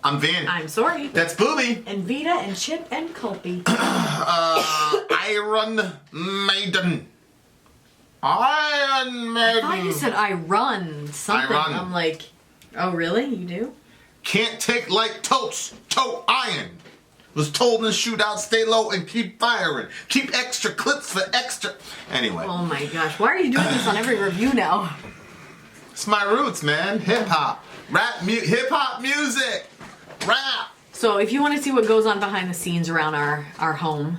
I'm Vin. I'm Sori. That's Booby. And Vita and Chip and Culpy. Iron Maiden. Iron Maiden. I thought you said I run something. I run. I'm like, oh really? You do? Can't take light totes. Toe iron. Was told in the shootout, stay low and keep firing. Keep extra clips for extra. Anyway. Oh my gosh. Why are you doing this on every review now? It's my roots, man. Hip hop. Hip hop music. Rap. So if you want to see what goes on behind the scenes around our home,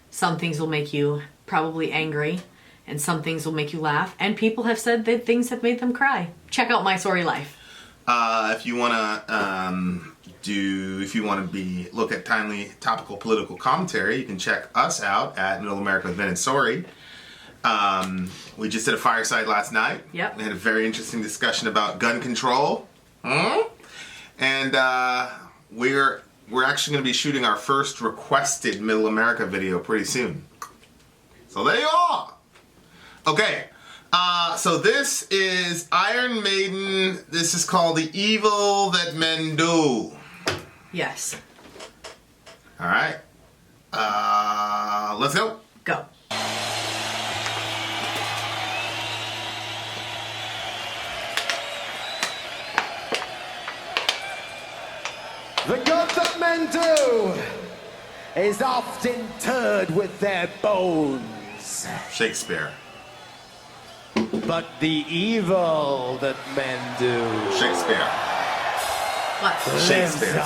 some things will make you probably angry and some things will make you laugh. And people have said that things have made them cry. Check out My Sori Life. If you want to look at timely topical political commentary, you can check us out at Middle America with Vin and Sori. We just did a fireside last night. Yep. We had a very interesting discussion about gun control. And we're actually going to be shooting our first requested Middle America video pretty soon. So there you are. Okay. So this is Iron Maiden. This is called The Evil That Men Do. Yes. All right. Let's go. Go. The good that men do is often interred with their bones. Shakespeare. But the evil that men do Shakespeare. What? Shakespeare. lives on.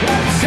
Let's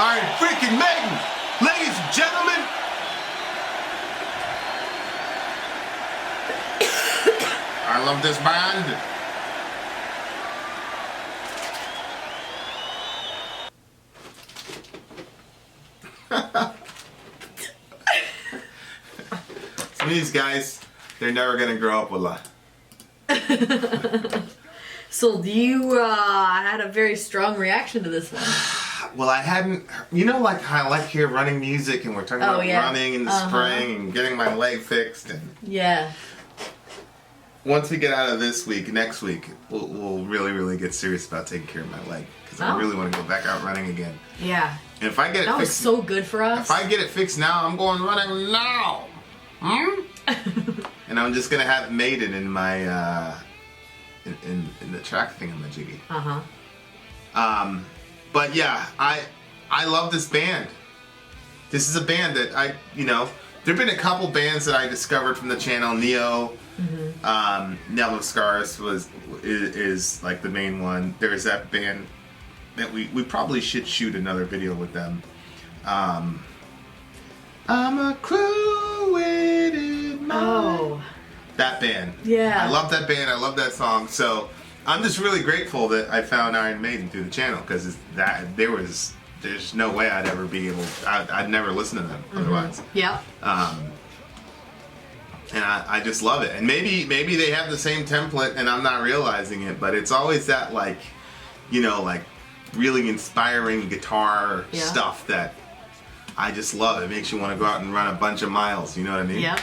Iron freaking Maiden! Ladies and gentlemen! I love this band. Some of these guys, they're never gonna grow up with love. So you had a very strong reaction to this one. Well, I hadn't, you know, like how I like hear running music and we're talking about running in the spring and getting my leg fixed. And Yeah. once we get out of this week, next week, we'll really, really get serious about taking care of my leg. Because I really want to go back out running again. Yeah. And if I get it That was fixed, so good for us. if I get it fixed now, I'm going running now. And I'm just gonna have Maiden in my in the track thingamajiggy. But yeah, I love this band. This is a band that there've been a couple bands that I discovered from the channel. Neo, Neville Scars is like the main one. There's that band that we probably should shoot another video with them. I'm a crow-witted mind. That band. Yeah. I love that band. I love that song. So I'm just really grateful that I found Iron Maiden through the channel, because there's no way I'd ever be able. I'd never listen to them otherwise. Yeah. And I just love it. And maybe they have the same template and I'm not realizing it, but it's always that like really inspiring guitar stuff that I just love. It makes you want to go out and run a bunch of miles. You know what I mean? Yeah.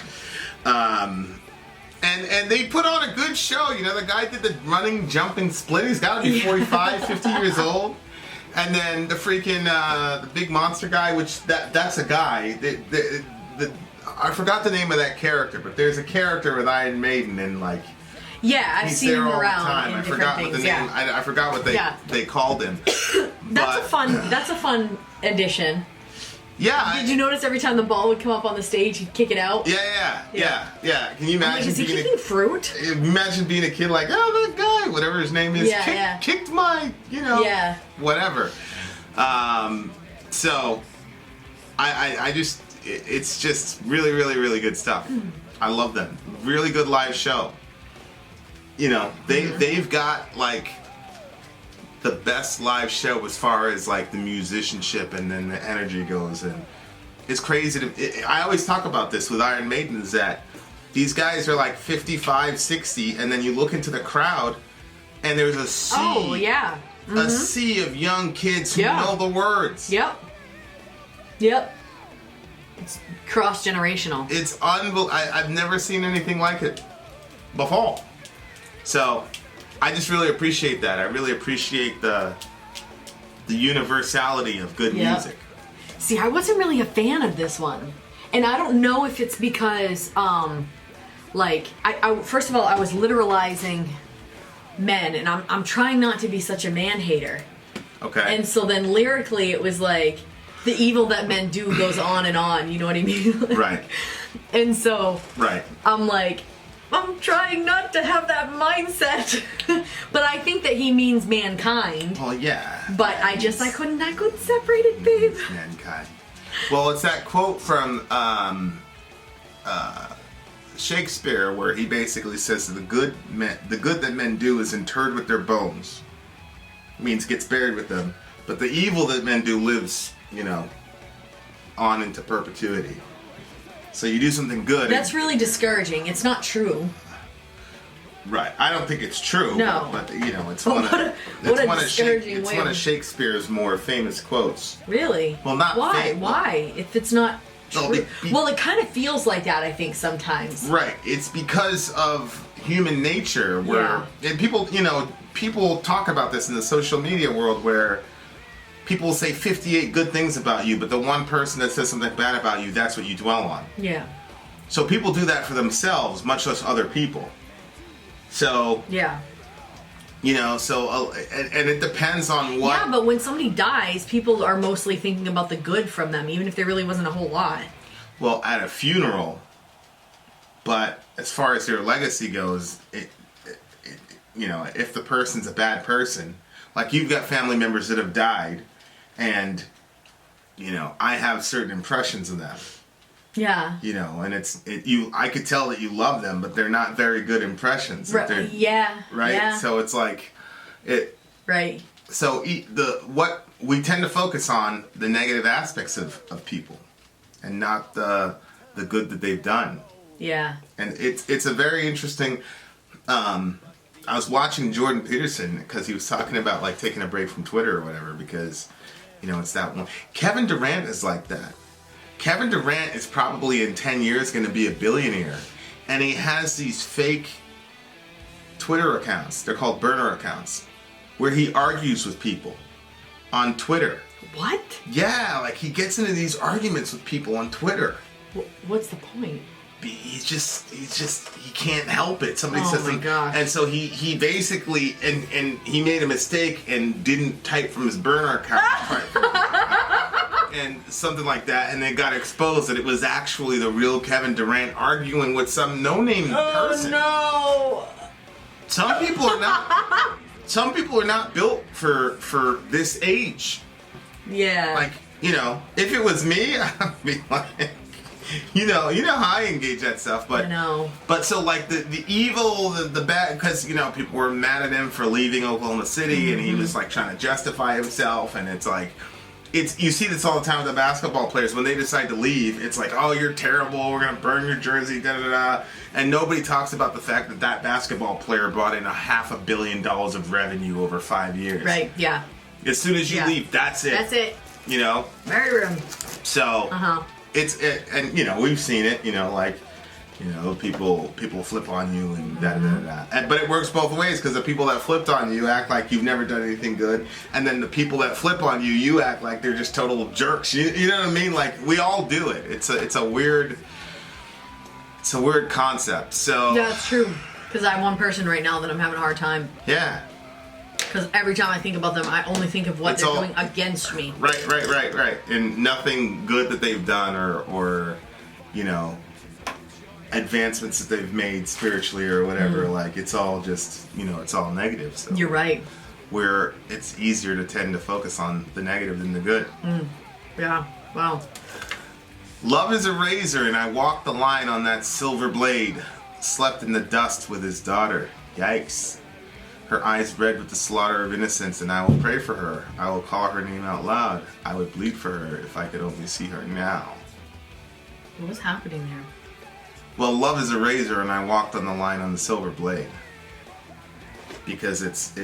And they put on a good show. You know, the guy did the running, jumping, split. He's got to be 45, 50 years old. And then the freaking the big monster guy, which that's a guy. I forgot the name of that character, but there's a character with Iron Maiden and like. Yeah, I've he's seen there him all around the time. in I different forgot things. what the name. I forgot what they called him. That's a fun addition. Yeah. Did you notice every time the ball would come up on the stage, he'd kick it out? Yeah. Can you imagine? Like, is he kicking fruit? Imagine being a kid like, oh, that guy, whatever his name is, kicked my, whatever. So, I just, it's just really, really, really good stuff. I love them. Really good live show. You know, they've got like the best live show as far as like the musicianship and then the energy goes, and it's crazy I always talk about this with Iron Maiden, is that these guys are like 55, 60, and then you look into the crowd and there's a sea a sea of young kids who know the words. Yep. It's cross-generational. It's unbelievable. I've never seen anything like it before. So I just really appreciate that. I really appreciate the universality of good music. See, I wasn't really a fan of this one. And I don't know if it's because, I first of all, I was literalizing men, and I'm trying not to be such a man hater. Okay. And so then lyrically it was like, the evil that men do goes on and on, you know what I mean? Right. And so I'm like, I'm trying not to have that mindset. But I think that he means mankind. Well, yeah. But I couldn't separate it, babe. Mankind. Well, it's that quote from Shakespeare where he basically says that the good that men do is interred with their bones. Means gets buried with them. But the evil that men do lives, on into perpetuity. So you do something good. That's really discouraging. It's not true. Right. I don't think it's true. No. But it's one of Shakespeare's more famous quotes. Really? Well, not why? Why? If it's not true. Well, it kind of feels like that, I think, sometimes. Right. It's because of human nature where and people talk about this in the social media world where people will say 58 good things about you, but the one person that says something bad about you, that's what you dwell on. Yeah. So people do that for themselves, much less other people. So and it depends on what. Yeah, but when somebody dies, people are mostly thinking about the good from them, even if there really wasn't a whole lot. Well, at a funeral, but as far as their legacy goes, if the person's a bad person, like you've got family members that have died, and you know, I have certain impressions of them. Yeah. You know, and I could tell that you love them, but they're not very good impressions. Right. Yeah. Right? Yeah. So it's like, Right. so what we tend to focus on the negative aspects of people and not the good that they've done. Yeah. And it's a very interesting, I was watching Jordan Peterson because he was talking about like taking a break from Twitter or whatever because, you know, it's that one. Kevin Durant is like that. Kevin Durant is probably in 10 years going to be a billionaire. And he has these fake Twitter accounts. They're called burner accounts. Where he argues with people on Twitter. What? Yeah, like he gets into these arguments with people on Twitter. What's the point? He can't help it. Somebody says my something, gosh. and so he basically and he made a mistake and didn't type from his burner account and something like that, and it got exposed that it was actually the real Kevin Durant arguing with some no-name person. Oh no! Some people are not. Some people are not built for this age. Yeah. Like, you know, if it was me, I'd be like. You know how I engage that stuff, but I know. But so like the evil, the bad, because you know people were mad at him for leaving Oklahoma City, and he was like trying to justify himself, and it's like, you see this all the time with the basketball players when they decide to leave. It's like, oh, you're terrible, we're gonna burn your jersey, da da da, and nobody talks about the fact that basketball player brought in $500 million of revenue over 5 years. Right. Yeah. As soon as you leave, that's it. That's it. You know. Marry him. So. And you know, we've seen it, you know, like, you know, people flip on you and da da da. But it works both ways because the people that flipped on you act like you've never done anything good, and then the people that flip on you, you act like they're just total jerks. You know what I mean? Like we all do it. It's a weird concept. So Yeah, it's true. Because I have one person right now that I'm having a hard time. Yeah. Because every time I think about them, I only think of what they're doing against me. Right. And nothing good that they've done or you know, advancements that they've made spiritually or whatever. Like it's all just, you know, it's all negative. So You're right. Where it's easier to tend to focus on the negative than the good. Yeah. Wow. Love is a razor, and I walked the line on that silver blade. Slept in the dust with his daughter. Yikes. Her eyes red with the slaughter of innocence, and I will pray for her. I will call her name out loud. I would bleed for her if I could only see her now. What was happening there? Well, love is a razor, and I walked on the line on the silver blade. Because it's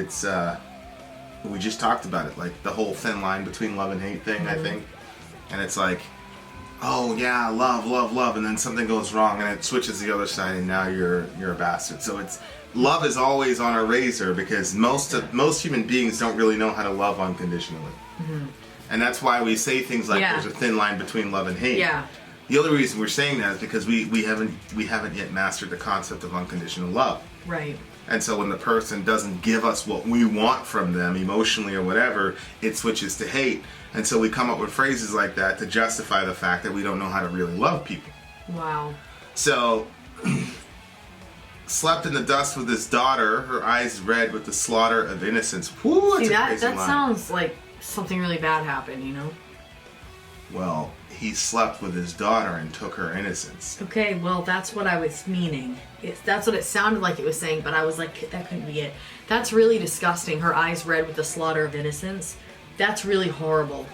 we just talked about it, like the whole thin line between love and hate thing, I think. And it's like, oh yeah, love, and then something goes wrong, and it switches the other side, and now you're a bastard. So it's love is always on a razor because most human beings don't really know how to love unconditionally, and that's why we say things like there's a thin line between love and hate. Yeah. The other reason we're saying that is because we haven't yet mastered the concept of unconditional love. Right. And so when the person doesn't give us what we want from them emotionally or whatever, it switches to hate. And so we come up with phrases like that to justify the fact that we don't know how to really love people. Wow. So, slept in the dust with his daughter, her eyes red with the slaughter of innocence. Woo, See, that's a crazy that line. sounds like something really bad happened, you know? Well, he slept with his daughter and took her innocence. Okay, well, that's what I was meaning. That's what it sounded like it was saying, but I was like, that couldn't be it. That's really disgusting. Her eyes red with the slaughter of innocence. That's really horrible.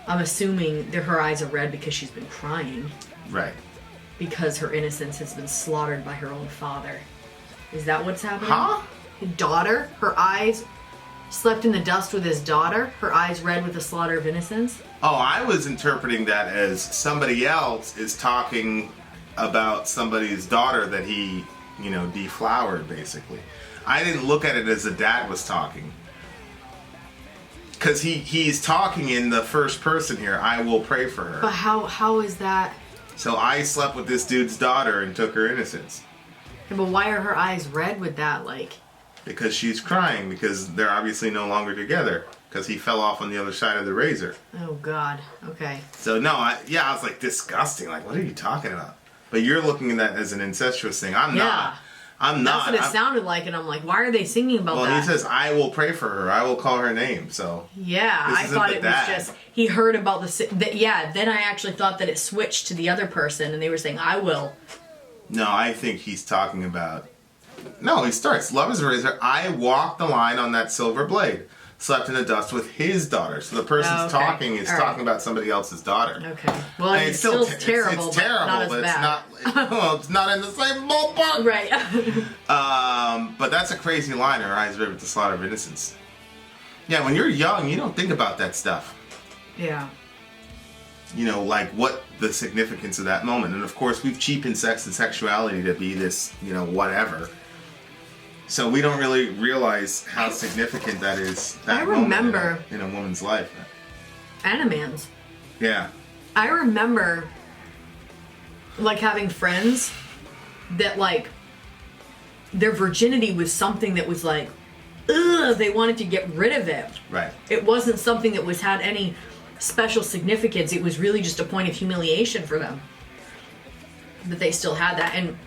I'm assuming that her eyes are red because she's been crying. Right. Because her innocence has been slaughtered by her own father. Is that what's happening? Huh? His daughter, her eyes slept in the dust with his daughter, her eyes red with the slaughter of innocence. Oh, I was interpreting that as somebody else is talking about somebody's daughter that he, you know, deflowered, basically. I didn't look at it as the dad was talking. Because he's talking in the first person here. I will pray for her. But how is that? So I slept with this dude's daughter and took her innocence. Yeah, but why are her eyes red with that, like? Because she's crying, because they're obviously no longer together. Because he fell off on the other side of the razor. Oh, God. Okay. So, no, I was like, disgusting. Like, what are you talking about? But you're looking at that as an incestuous thing. I'm not. I'm not. That's what it sounded like, and I'm like, why are they singing about that? Well, he says, I will pray for her. I will call her name. So yeah, this I isn't thought the it dad. was just he heard about then I actually thought that it switched to the other person, and they were saying, I will. No, I think he's talking about. No, he starts. Love is a razor. I walked the line on that silver blade. Slept in the dust with his daughter. So the person's talking is talking about somebody elce's daughter. Okay. Well, And it's still it's terrible. It's terrible, but but it's not not. Well, it's not in the same ballpark. Right. But that's a crazy line. Her eyes red with the slaughter of innocence. Yeah, when you're young, you don't think about that stuff. Yeah. You know, like what the significance of that moment. And of course, we've cheapened sex and sexuality to be this, you know, whatever. So we don't really realize how significant that is. That I remember in a woman's life. And a man's. Yeah. I remember like having friends that like their virginity was something that was like, ugh, they wanted to get rid of it. Right. It wasn't something that had any special significance. It was really just a point of humiliation for them. That they still had that. And,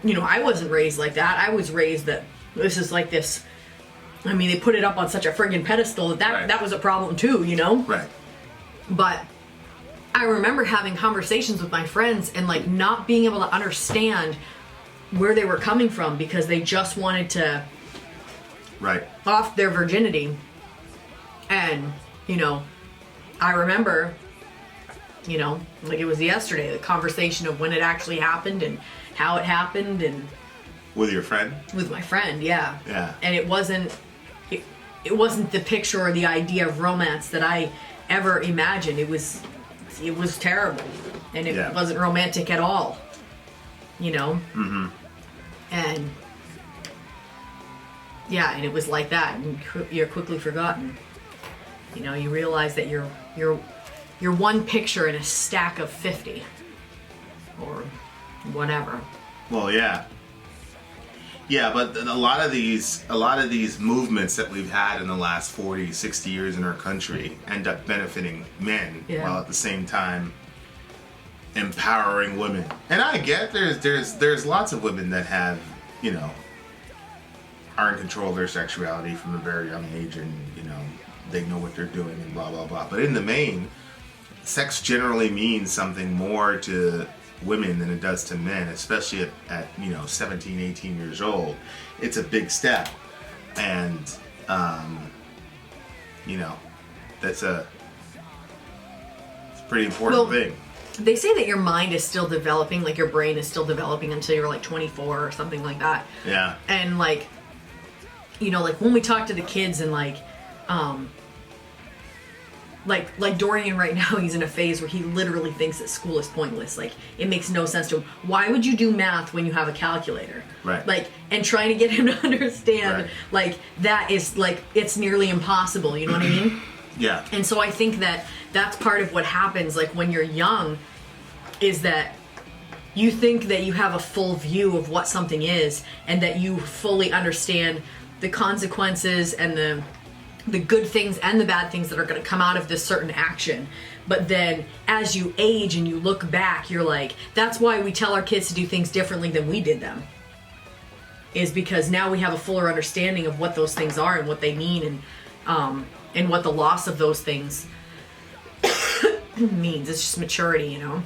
you know, I wasn't raised like that. I was raised that this is like this. I mean, they put it up on such a friggin' pedestal that was a problem too, you know? Right. But I remember having conversations with my friends and like not being able to understand where they were coming from because they just wanted to off their virginity. And, you know, I remember, you know, like it was yesterday, the conversation of when it actually happened and how it happened and With your friend? with my friend, yeah. Yeah. And it wasn't the picture or the idea of romance that I ever imagined. It was terrible. And it wasn't romantic at all. You know? Mm-hmm. And yeah, and it was like that, and you're quickly forgotten. You know, you realize that you're one picture in a stack of 50 or whatever. Well, yeah. Yeah, but a lot of these movements that we've had in the last 40, 60 years in our country end up benefiting men while at the same time empowering women. And I get there's lots of women that have, you know, are in control of their sexuality from a very young age, and, you know, they know what they're doing and blah blah blah. But in the main, sex generally means something more to women than it does to men, especially at you know 17, 18 years old. It's a big step, and you know, it's a pretty important thing. They say that your mind is still developing, like your brain is still developing until you're like 24 or something like that. Yeah. And like, you know, like when we talk to the kids and like Dorian right now, he's in a phase where he literally thinks that school is pointless. Like, it makes no sense to him. Why would you do math when you have a calculator? Right. Like, and trying to get him to understand, like, that is, like, it's nearly impossible, you know what I mean? Yeah. And so I think that that's part of what happens, like, when you're young, is that you think that you have a full view of what something is, and that you fully understand the consequences and the good things and the bad things that are going to come out of this certain action. But then as you age and you look back, you're like, that's why we tell our kids to do things differently than we did them. Is because now we have a fuller understanding of what those things are and what they mean, and what the loss of those things means. It's just maturity, you know?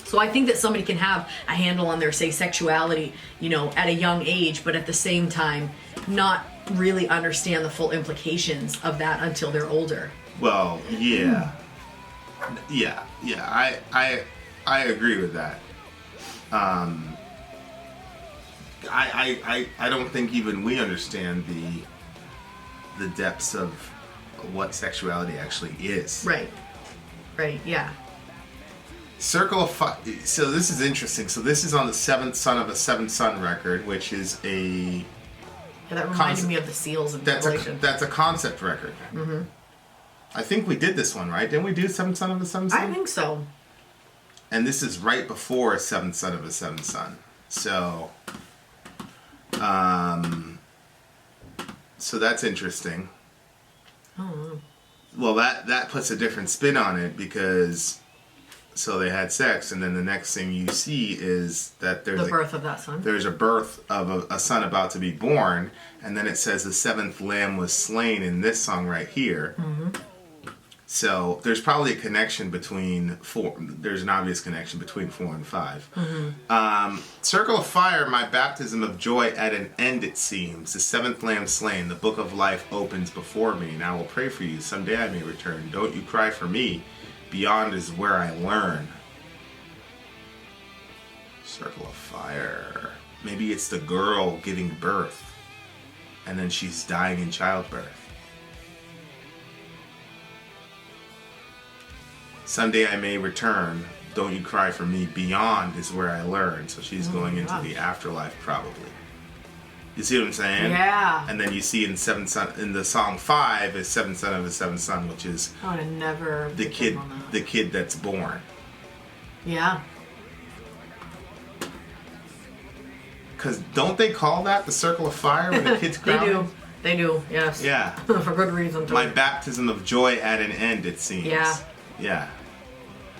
So I think that somebody can have a handle on their, say, sexuality, you know, at a young age, but at the same time not really understand the full implications of that until they're older. Well, yeah. Yeah. I agree with that. I don't think even we understand the depths of what sexuality actually is. Right, yeah. Circle of Five. So this is interesting. So this is on the Seventh Son of a Seventh Son record, which is a... Yeah, that reminded me of the seals in Revelation. That's a concept record. Mm-hmm. I think we did this one, right? Didn't we do Seventh Son of a Seventh Son? I think so. And this is right before Seventh Son of a Seventh Son. So... so that's interesting. Oh. Well, that puts a different spin on it, because So they had sex, and then the next thing you see is that there's The birth of that son. There's a birth of a son about to be born, and then it says the seventh lamb was slain in this song right here. Mm-hmm. So there's probably a connection between four. There's an obvious connection between 4 and 5. Mm-hmm. Circle of Fire, my baptism of joy at an end it seems. The seventh lamb slain, the book of life opens before me, and I will pray for you. Someday I may return. Don't you cry for me. Beyond is where I learn. Circle of Fire. Maybe it's the girl giving birth, and then she's dying in childbirth. Someday I may return. Don't you cry for me. Beyond is where I learn. So she's going into the afterlife, probably. You see what I'm saying? Yeah. And then you see in the song 5 is seventh son of his seventh son, which is I would have never. the kid that's born. Yeah. Because don't they call that the circle of fire when the kid's crowning? They do. Yes. Yeah. For good reason too. My baptism of joy at an end, it seems. Yeah. Yeah.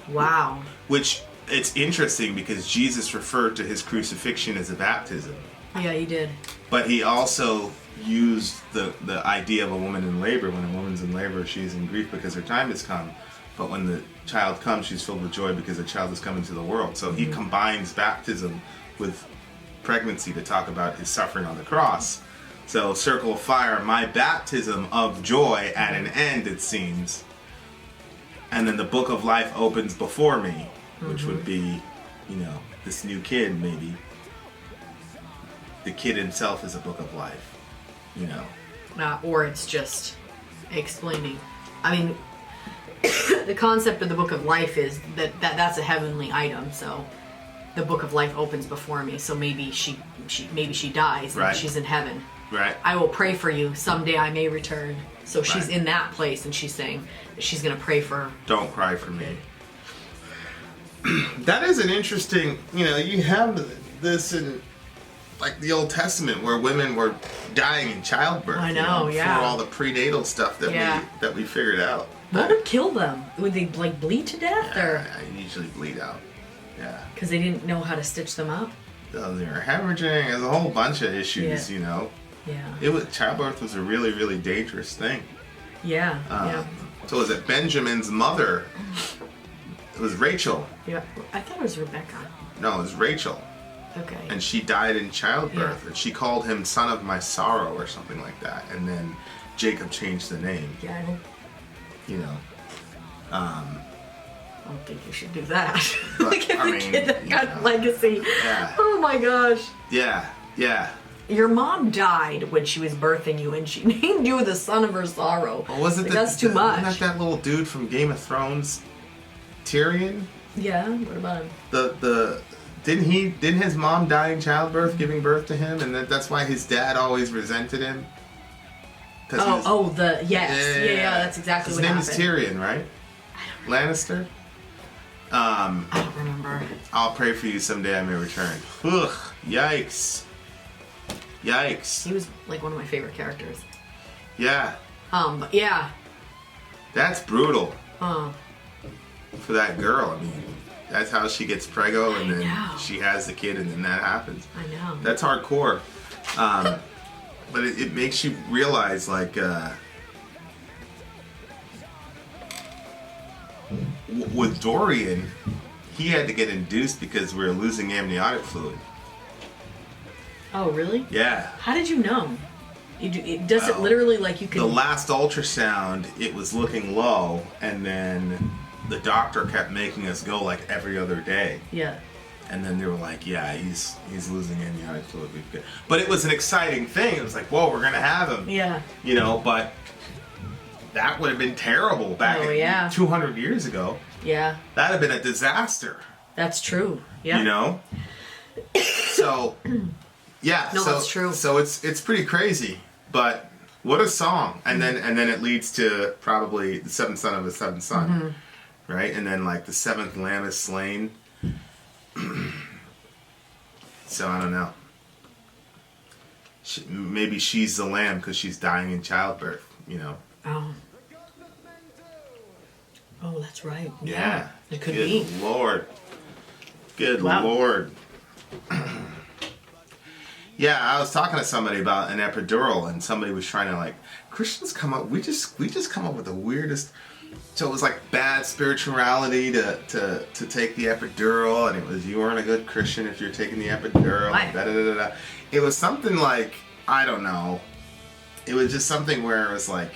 Wow. Which, it's interesting because Jesus referred to his crucifixion as a baptism. Yeah, he did. But he also used the idea of a woman in labor. When a woman's in labor, she's in grief because her time has come. But when the child comes, she's filled with joy because the child has come into the world. So he combines baptism with pregnancy to talk about his suffering on the cross. So, circle of fire, my baptism of joy at an end, it seems. And then the book of life opens before me, which would be, this new kid, maybe. The kid himself is a book of life, Or it's just explaining. I mean, the concept of the book of life is that's a heavenly item. So the book of life opens before me. So maybe she dies and Right. she's in heaven. Right. I will pray for you. Someday I may return. So she's in that place, and she's saying that she's going to pray for. Don't cry for me. That is an interesting, you have this in like the Old Testament where women were dying in childbirth. I know, yeah. For all the prenatal stuff that we figured out. What would kill them? Would they bleed to death, or I usually bleed out. Yeah. because they didn't know how to stitch them up? They were hemorrhaging. There's a whole bunch of issues. Yeah. Yeah. Childbirth was a really, really dangerous thing. Yeah. So was it Benjamin's mother? It was Rachel. Yeah. I thought it was Rebecca. No, it was Rachel. Okay. And she died in childbirth. Yeah. And she called him son of my sorrow or something like that. And then Jacob changed the name. Yeah, I don't think you should do that. But, Look at the kid that got legacy. Yeah. Oh my gosh. Yeah. Your mom died when she was birthing you, and she named you the son of her sorrow. Well, was it that's too much. Wasn't that little dude from Game of Thrones, Tyrion? Yeah. What about him? Didn't his mom die in childbirth, giving birth to him, and that's why his dad always resented him? Yeah. That's exactly what happened. His name is Tyrion, right? Lannister. I don't remember. I'll pray for you someday I may return. Ugh, yikes. He was like one of my favorite characters. Yeah. But yeah. That's brutal. Oh. For that girl, I mean, that's how she gets preggo, and then she has the kid, and then that happens. I know. That's hardcore. But it makes you realize, like, with Dorian, he had to get induced because we were losing amniotic fluid. Oh, really? Yeah. How did you know? Does it literally like you can? The last ultrasound, it was looking low, and then the doctor kept making us go like every other day. Yeah. And then they were like, yeah, he's losing amniotic fluid. But it was an exciting thing. It was like, whoa, we're going to have him. Yeah. But that would have been terrible back 200 years ago. Yeah. That would have been a disaster. That's true. Yeah. So, yeah. No, that's true. So it's pretty crazy. But what a song. And then it leads to probably the seventh son of a seventh son. Mm-hmm. Right? And then like the seventh lamb is slain. So I don't know. Maybe she's the lamb because she's dying in childbirth, Oh. Oh, that's right. Yeah. It could Good be. Lord. Good Wow. Lord. Yeah, I was talking to somebody about an epidural, and somebody was trying to like, Christians come up. We just come up with the weirdest. So it was like bad spirituality to take the epidural, and it was you weren't a good Christian if you're taking the epidural. Right. And da, da, da, da, da. It was something like, I don't know. It was just something where it was like,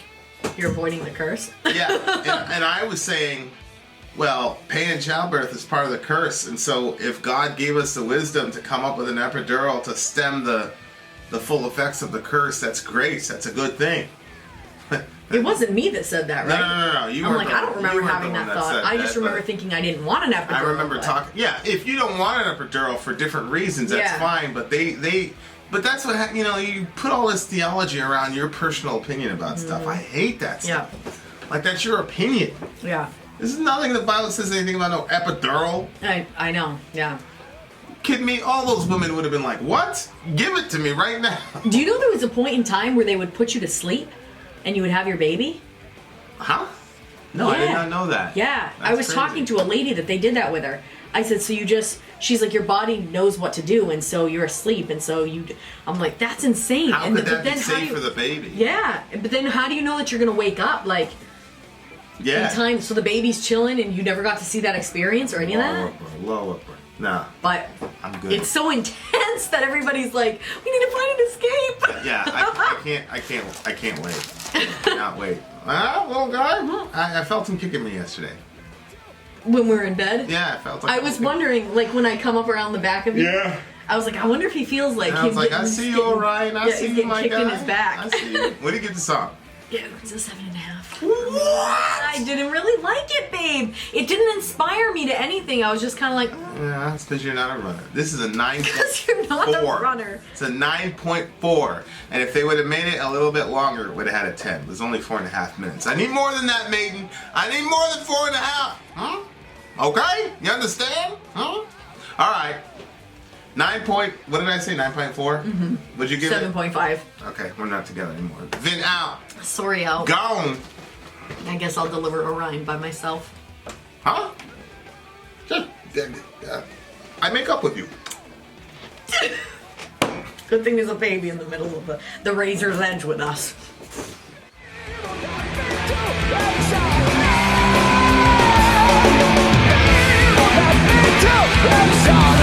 You're avoiding the curse. yeah, and I was saying, well, pain in childbirth is part of the curse, and so if God gave us the wisdom to come up with an epidural to stem the full effects of the curse, that's great. That's a good thing. It wasn't me that said that, right? No. You I'm weren't like, I don't you remember weren't having the one that thought. said I just that, remember but thinking I didn't want an epidural. I remember but- talking. Yeah, if you don't want an epidural for different reasons, that's Yeah. fine. But but that's what you put all this theology around your personal opinion about stuff. I hate that Yeah. stuff. Like that's your opinion. Yeah. This is nothing the Bible says anything about no epidural. I know. Yeah. Kidding me? All those women would have been like, "What? Give it to me right now." Do you know there was a point in time where they would put you to sleep and you would have your baby? Huh? No, I did Yeah. not know that. Yeah. I That's was crazy. talking to a lady that they did that with her. I said, so she's like, your body knows what to do, and so you're asleep, and so I'm like, that's insane. How and could that but be then how do safe you, for the baby? Yeah, but then how do you know that you're gonna wake up like Yeah. in time? So the baby's chilling, and you never got to see that experience or any of that. Low upper. Nah, But I'm good. it's so intense that everybody's like, we need to find an escape. Yeah, I can't wait. Cannot wait. Little guy. I felt him kicking me yesterday. When we're in bed. Yeah, I felt like I was wondering, like when I come up around the back of you. Yeah. I was like, I wonder if he feels like And I him was like, I getting- see you, Orion. I yeah, see he's you, getting my kicked guy. in his back. I see you. When did you get the song? Yeah, it's a 7.5. What? I didn't really like it, babe. It didn't inspire me to anything. I was just kind of like, Yeah, that's because you're not a runner. This is a 9.4. because you're not a runner. It's a 9.4. And if they would have made it a little bit longer, it would have had a 10. It was only 4.5 minutes. I need more than that, Maiden. I need more than 4.5. Huh? Okay? You understand? Huh? All right. What did I say? 9.4? Mm-hmm. Would you give 7.5. it? Okay, we're not together anymore. Vin out. Sorry, Al. Gone. I guess I'll deliver Orion by myself. Huh? Just, I make up with you. Good thing there's a baby in the middle of the razor's edge with us. I'm sorry.